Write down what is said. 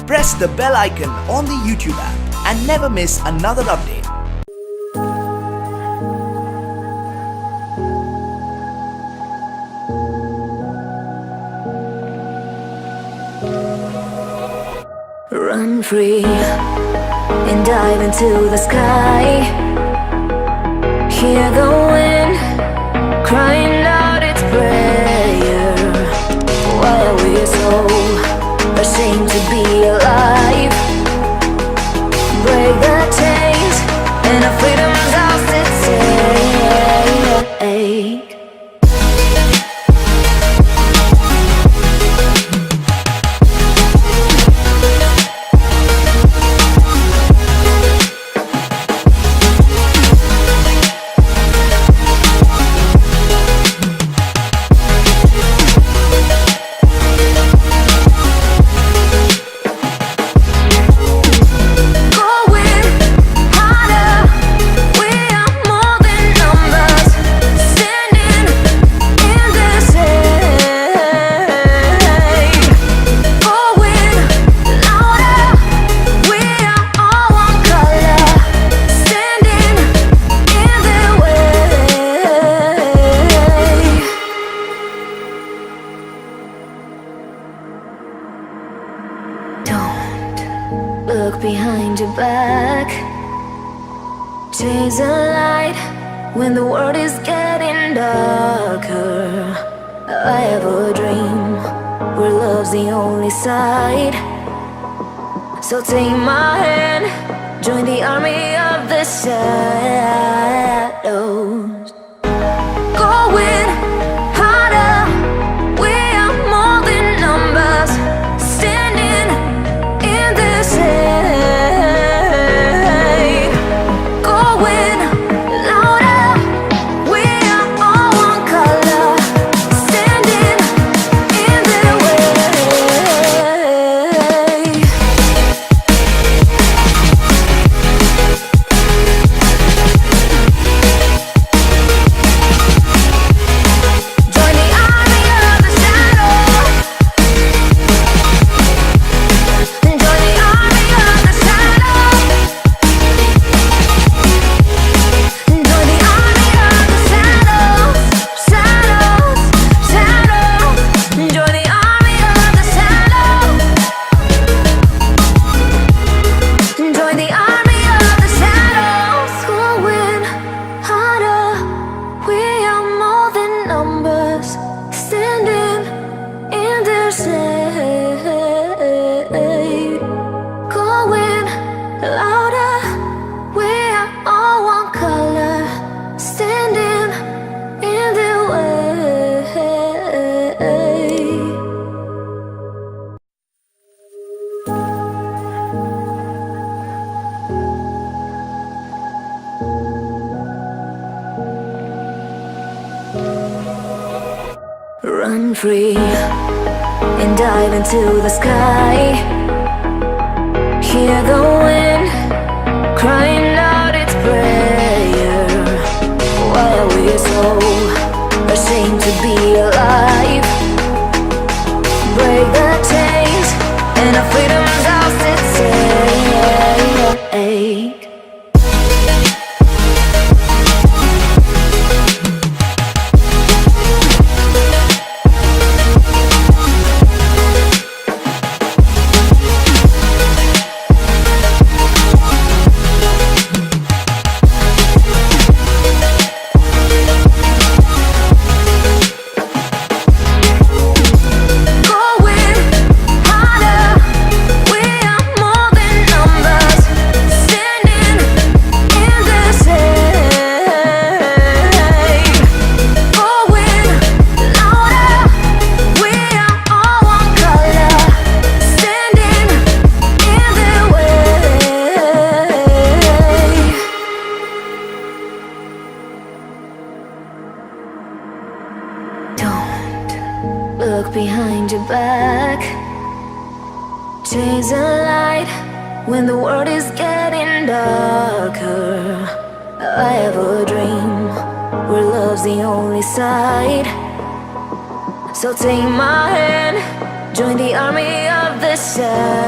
Press the bell icon on the YouTube app and never miss another update. Run free and dive into the sky. Hear the wind crying out its prayer. Why are we so ashamed to be alive? Break the chains and our freedom's ours to take. Look behind your back. Chase a light when the world is getting darker. I have a dream where love's the only side. So take my hand, join the army of the shadows. Going harder, we are more than numbers. Standing in this shade. Going louder, we are all one color. Standing in the way. Join the army of the shadows. Join the army of the shadows. Join the army of the shadows. Shadows, shadows. Join the army of the shadows. Join the army of the shadows. Going harder, we are more than numbers. Standing in their shade. Going louder, we are all one color. Standing in their way. Run free and dive into the sky. Hear the wind crying out its prayer. Why are we so ashamed to be alive? Break the chains and our freedom's ours to take. Going harder, we are more than numbers. Standing in the shade. Going louder, we are all one color. Standing in the way. Don't look behind your back. Chase a light when the world is getting darker. I have a dream where love's the only side. So take my hand, join the army of the shadows.